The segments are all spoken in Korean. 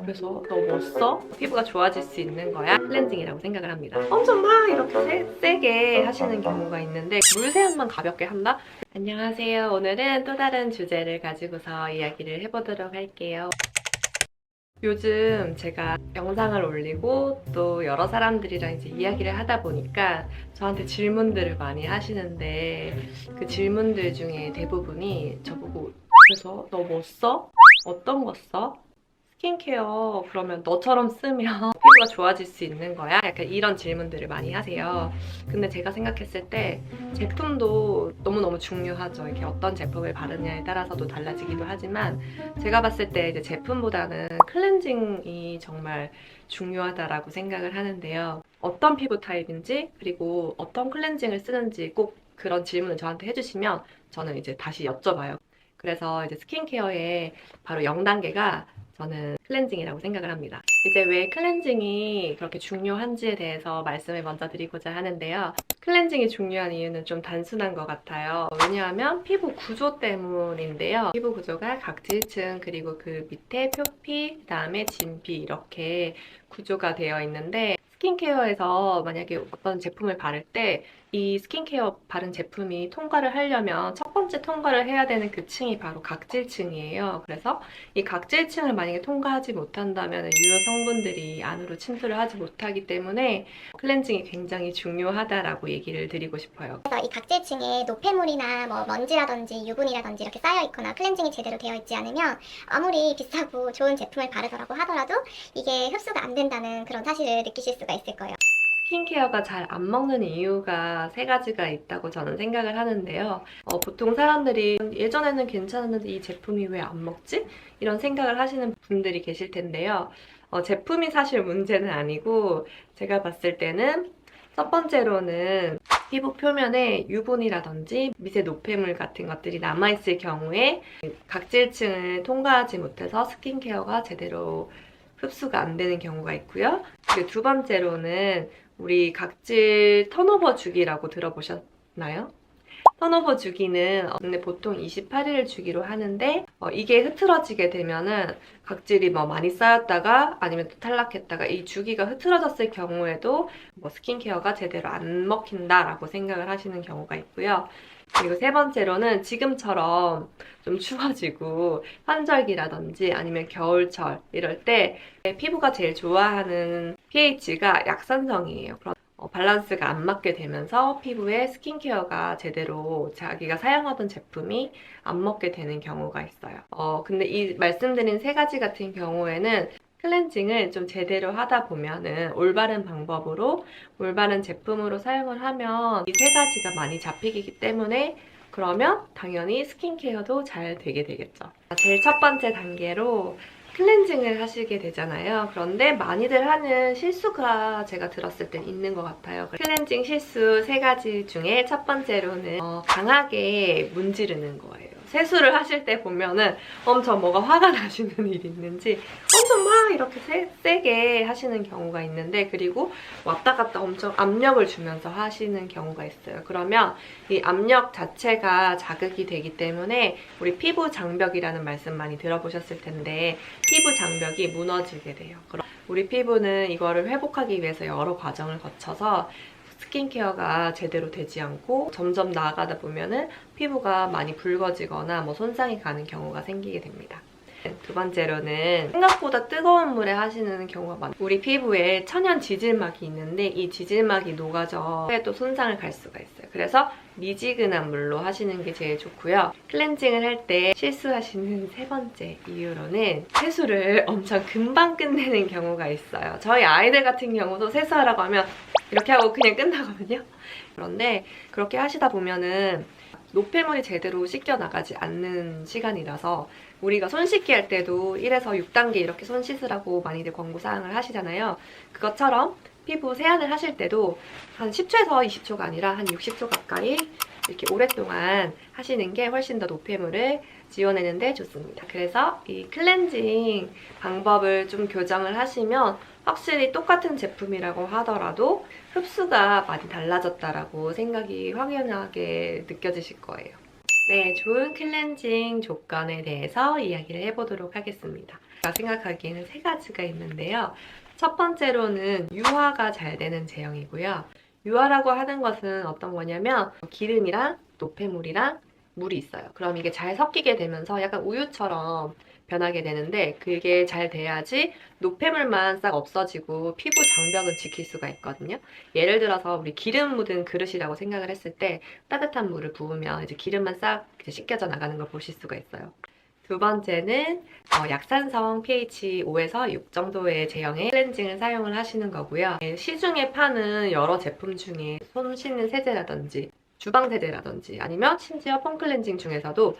그래서 너 뭐 써? 피부가 좋아질 수 있는 거야? 클렌징이라고 생각을 합니다. 엄청 막 이렇게 세게 하시는 경우가 있는데 물세안만 가볍게 한다? 안녕하세요. 오늘은 또 다른 주제를 가지고서 이야기를 해보도록 할게요. 요즘 제가 영상을 올리고 또 여러 사람들이랑 이제 이야기를 하다 보니까 저한테 질문들을 많이 하시는데 그 질문들 중에 대부분이 저보고 그래서 너 뭐 써? 어떤 거 써? 스킨케어 그러면 너처럼 쓰면 피부가 좋아질 수 있는 거야? 약간 이런 질문들을 많이 하세요. 근데 제가 생각했을 때 제품도 너무너무 중요하죠. 이렇게 어떤 제품을 바르냐에 따라서도 달라지기도 하지만 제가 봤을 때 이제 제품보다는 클렌징이 정말 중요하다라고 생각을 하는데요. 어떤 피부 타입인지 그리고 어떤 클렌징을 쓰는지 꼭 그런 질문을 저한테 해주시면 저는 이제 다시 여쭤봐요. 그래서 이제 스킨케어의 바로 0단계가 저는 클렌징이라고 생각을 합니다. 이제 왜 클렌징이 그렇게 중요한지에 대해서 말씀을 먼저 드리고자 하는데요. 클렌징이 중요한 이유는 좀 단순한 것 같아요. 왜냐하면 피부 구조 때문인데요. 피부 구조가 각질층 그리고 그 밑에 표피, 그 다음에 진피 이렇게 구조가 되어 있는데 스킨케어에서 만약에 어떤 제품을 바를 때 이 스킨케어 바른 제품이 통과를 하려면 첫 번째 통과를 해야 되는 그 층이 바로 각질층이에요. 그래서 이 각질층을 만약에 통과하지 못한다면 유효 성분들이 안으로 침투를 하지 못하기 때문에 클렌징이 굉장히 중요하다라고 얘기를 드리고 싶어요. 그래서 이 각질층에 노폐물이나 뭐 먼지라든지 유분이라든지 이렇게 쌓여 있거나 클렌징이 제대로 되어 있지 않으면 아무리 비싸고 좋은 제품을 바르더라고 하더라도 이게 흡수가 안 된다는 그런 사실을 느끼실 수가 있을 거예요. 스킨케어가 잘 안 먹는 이유가 세 가지가 있다고 저는 생각을 하는데요. 보통 사람들이 예전에는 괜찮았는데 이 제품이 왜 안 먹지? 이런 생각을 하시는 분들이 계실 텐데요. 제품이 사실 문제는 아니고 제가 봤을 때는 첫 번째로는 피부 표면에 유분이라든지 미세 노폐물 같은 것들이 남아있을 경우에 각질층을 통과하지 못해서 스킨케어가 제대로 흡수가 안 되는 경우가 있고요. 그리고 두 번째로는 우리 각질 턴오버 주기라고 들어보셨나요? 턴오버 주기는 근데 보통 28일 주기로 하는데 이게 흐트러지게 되면은 각질이 뭐 많이 쌓였다가 아니면 또 탈락했다가 이 주기가 흐트러졌을 경우에도 뭐 스킨케어가 제대로 안 먹힌다라고 생각을 하시는 경우가 있고요. 그리고 세 번째로는 지금처럼 좀 추워지고 환절기라든지 아니면 겨울철 이럴 때 피부가 제일 좋아하는 pH가 약산성이에요. 밸런스가 안 맞게 되면서 피부에 스킨케어가 제대로 자기가 사용하던 제품이 안 먹게 되는 경우가 있어요. 근데 이 말씀드린 세 가지 같은 경우에는 클렌징을 좀 제대로 하다 보면은 올바른 방법으로 올바른 제품으로 사용을 하면 이 세 가지가 많이 잡히기 때문에 그러면 당연히 스킨케어도 잘 되게 되겠죠. 제일 첫 번째 단계로 클렌징을 하시게 되잖아요. 그런데 많이들 하는 실수가 제가 들었을 때 있는 것 같아요. 클렌징 실수 세 가지 중에 첫 번째로는 강하게 문지르는 거예요. 세수를 하실 때 보면은 엄청 뭐가 화가 나시는 일이 있는지 엄청 막 이렇게 세게 하시는 경우가 있는데 그리고 왔다 갔다 엄청 압력을 주면서 하시는 경우가 있어요. 그러면 이 압력 자체가 자극이 되기 때문에 우리 피부 장벽이라는 말씀 많이 들어보셨을 텐데 피부 장벽이 무너지게 돼요. 그럼 우리 피부는 이거를 회복하기 위해서 여러 과정을 거쳐서 스킨케어가 제대로 되지 않고 점점 나아가다 보면은 피부가 많이 붉어지거나 뭐 손상이 가는 경우가 생기게 됩니다. 두 번째로는 생각보다 뜨거운 물에 하시는 경우가 많아요. 우리 피부에 천연 지질막이 있는데 이 지질막이 녹아져 또 손상을 갈 수가 있어요. 그래서 미지근한 물로 하시는 게 제일 좋고요. 클렌징을 할 때 실수하시는 세 번째 이유로는 세수를 엄청 금방 끝내는 경우가 있어요. 저희 아이들 같은 경우도 세수하라고 하면 이렇게 하고 그냥 끝나거든요. 그런데 그렇게 하시다 보면은 노폐물이 제대로 씻겨 나가지 않는 시간이라서 우리가 손 씻기 할 때도 1에서 6단계 이렇게 손 씻으라고 많이들 권고사항을 하시잖아요. 그것처럼 피부 세안을 하실 때도 한 10초에서 20초가 아니라 한 60초 가까이 이렇게 오랫동안 하시는 게 훨씬 더 노폐물을 지워내는 데 좋습니다. 그래서 이 클렌징 방법을 좀 교정을 하시면 확실히 똑같은 제품이라고 하더라도 흡수가 많이 달라졌다라고 생각이 확연하게 느껴지실 거예요. 네, 좋은 클렌징 조건에 대해서 이야기를 해보도록 하겠습니다. 제가 생각하기에는 세 가지가 있는데요. 첫 번째로는 유화가 잘 되는 제형이고요. 유화라고 하는 것은 어떤 거냐면 기름이랑 노폐물이랑 물이 있어요. 그럼 이게 잘 섞이게 되면서 약간 우유처럼 변하게 되는데 그게 잘 돼야지 노폐물만 싹 없어지고 피부 장벽은 지킬 수가 있거든요. 예를 들어서 우리 기름 묻은 그릇이라고 생각을 했을 때 따뜻한 물을 부으면 이제 기름만 싹 이제 씻겨져 나가는 걸 보실 수가 있어요. 두 번째는 약산성 pH 5에서 6 정도의 제형의 클렌징을 사용을 하시는 거고요. 시중에 파는 여러 제품 중에 손 씻는 세제라든지 주방 세제라든지 아니면 심지어 폼 클렌징 중에서도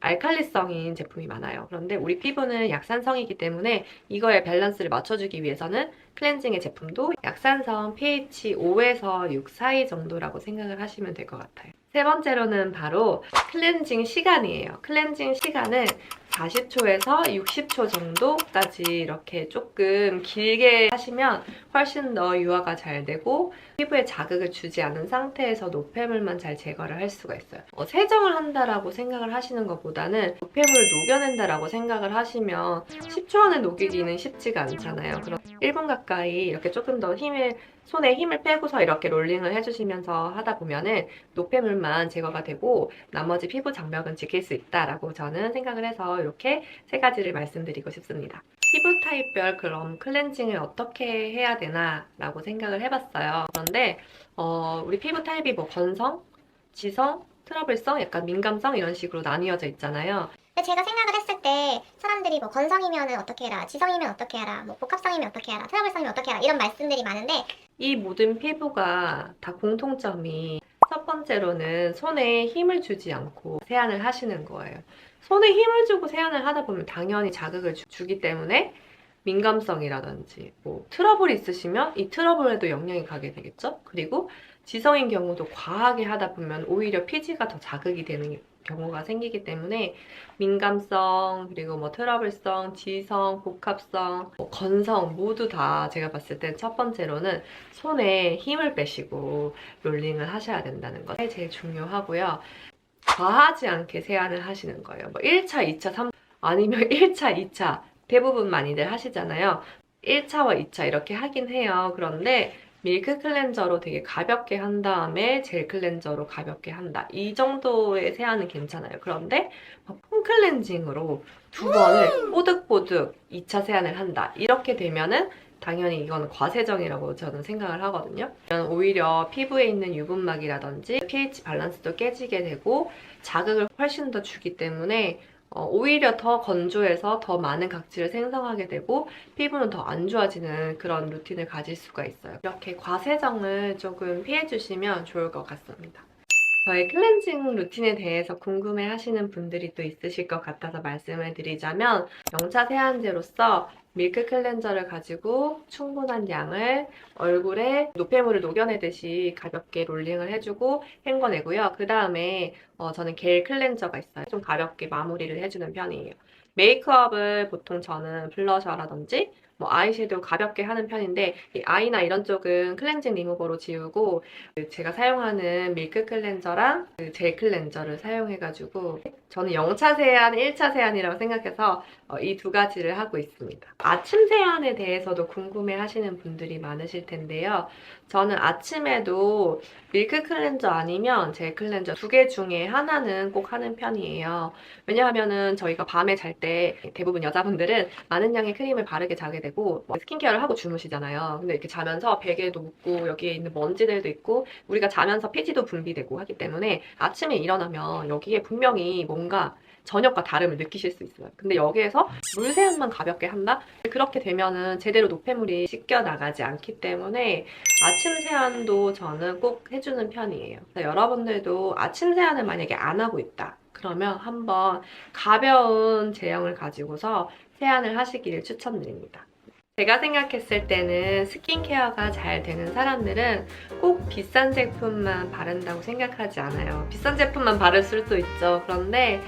알칼리성인 제품이 많아요. 그런데 우리 피부는 약산성이기 때문에 이거의 밸런스를 맞춰주기 위해서는 클렌징의 제품도 약산성 pH 5에서 6 사이 정도라고 생각을 하시면 될 것 같아요. 세 번째로는 바로 클렌징 시간이에요. 클렌징 시간은 40초에서 60초 정도까지 이렇게 조금 길게 하시면 훨씬 더 유화가 잘 되고 피부에 자극을 주지 않은 상태에서 노폐물만 잘 제거를 할 수가 있어요. 세정을 한다라고 생각을 하시는 것보다는 노폐물을 녹여낸다라고 생각을 하시면 10초 안에 녹이기는 쉽지가 않잖아요. 그럼 1분 가까이 이렇게 조금 더 손에 힘을 빼고서 이렇게 롤링을 해주시면서 하다 보면은 노폐물만 제거가 되고 나머지 피부 장벽은 지킬 수 있다라고 저는 생각을 해서 이렇게 세 가지를 말씀드리고 싶습니다. 피부 타입별 그럼 클렌징을 어떻게 해야 되나 라고 생각을 해봤어요. 그런데 우리 피부 타입이 뭐 건성, 지성, 트러블성, 약간 민감성 이런 식으로 나뉘어져 있잖아요. 근데 제가 생각을 했을 때 사람들이 뭐 건성이면 어떻게 해라, 지성이면 어떻게 해라, 뭐 복합성이면 어떻게 해라, 트러블성이면 어떻게 해라 이런 말씀들이 많은데 이 모든 피부가 다 공통점이 첫 번째로는 손에 힘을 주지 않고 세안을 하시는 거예요. 손에 힘을 주고 세안을 하다 보면 당연히 자극을 주기 때문에 민감성이라든지 뭐 트러블이 있으시면 이 트러블에도 영향이 가게 되겠죠? 그리고 지성인 경우도 과하게 하다 보면 오히려 피지가 더 자극이 되는 경우가 생기기 때문에 민감성, 그리고 뭐 트러블성, 지성, 복합성, 건성 모두 다 제가 봤을 땐 첫 번째로는 손에 힘을 빼시고 롤링을 하셔야 된다는 것 제일 중요하고요. 과하지 않게 세안을 하시는 거예요. 뭐 1차, 2차, 3차 아니면 1차, 2차 대부분 많이들 하시잖아요. 1차와 2차 이렇게 하긴 해요. 그런데 밀크 클렌저로 되게 가볍게 한 다음에 젤 클렌저로 가볍게 한다. 이 정도의 세안은 괜찮아요. 그런데 폼 클렌징으로 두 번을 뽀득뽀득 2차 세안을 한다. 이렇게 되면은 당연히 이건 과세정이라고 저는 생각을 하거든요. 오히려 피부에 있는 유분막이라든지 pH 밸런스도 깨지게 되고 자극을 훨씬 더 주기 때문에 오히려 더 건조해서 더 많은 각질을 생성하게 되고 피부는 더 안 좋아지는 그런 루틴을 가질 수가 있어요. 이렇게 과세정을 조금 피해주시면 좋을 것 같습니다. 저의 클렌징 루틴에 대해서 궁금해 하시는 분들이 또 있으실 것 같아서 말씀을 드리자면 영차 세안제로서 밀크 클렌저를 가지고 충분한 양을 얼굴에 노폐물을 녹여내듯이 가볍게 롤링을 해주고 헹궈내고요. 그 다음에 저는 겔 클렌저가 있어요. 좀 가볍게 마무리를 해주는 편이에요. 메이크업을 보통 저는 블러셔라든지 뭐 아이섀도우 가볍게 하는 편인데 이 아이나 이런 쪽은 클렌징 리무버로 지우고 제가 사용하는 밀크 클렌저랑 젤 클렌저를 사용해가지고 저는 0차 세안, 1차 세안이라고 생각해서 이 두 가지를 하고 있습니다. 아침 세안에 대해서도 궁금해 하시는 분들이 많으실 텐데요. 저는 아침에도 밀크 클렌저 아니면 젤 클렌저 두 개 중에 하나는 꼭 하는 편이에요. 왜냐하면은 저희가 밤에 잘 때 대부분 여자분들은 많은 양의 크림을 바르게 자게 되고 스킨케어를 하고 주무시잖아요. 근데 이렇게 자면서 베개도 묻고 여기에 있는 먼지들도 있고 우리가 자면서 피지도 분비되고 하기 때문에 아침에 일어나면 여기에 분명히 뭔가 저녁과 다름을 느끼실 수 있어요. 근데 여기에서 물 세안만 가볍게 한다? 그렇게 되면은 제대로 노폐물이 씻겨 나가지 않기 때문에 아침 세안도 저는 꼭 해주는 편이에요. 여러분들도 아침 세안을 만약에 안 하고 있다. 그러면 한번 가벼운 제형을 가지고서 세안을 하시기를 추천드립니다. 제가 생각했을 때는 스킨케어가 잘 되는 사람들은 꼭 비싼 제품만 바른다고 생각하지 않아요. 비싼 제품만 바를 수도 있죠. 그런데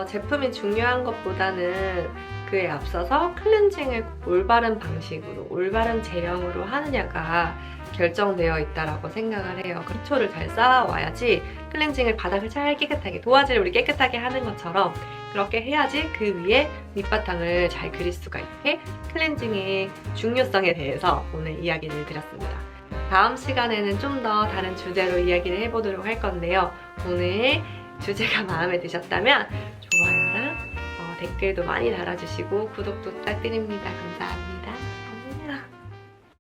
제품이 중요한 것보다는 그에 앞서서 클렌징을 올바른 방식으로, 올바른 제형으로 하느냐가 결정되어 있다라고 생각을 해요. 기초를 잘 쌓아와야지 클렌징을 바닥을 잘 깨끗하게, 도화지를 우리 깨끗하게 하는 것처럼 그렇게 해야지 그 위에 밑바탕을 잘 그릴 수가 있게 클렌징의 중요성에 대해서 오늘 이야기를 드렸습니다. 다음 시간에는 좀 더 다른 주제로 이야기를 해보도록 할 건데요. 오늘 주제가 마음에 드셨다면 좋아요랑 댓글도 많이 달아주시고 구독도 부탁드립니다. 감사합니다.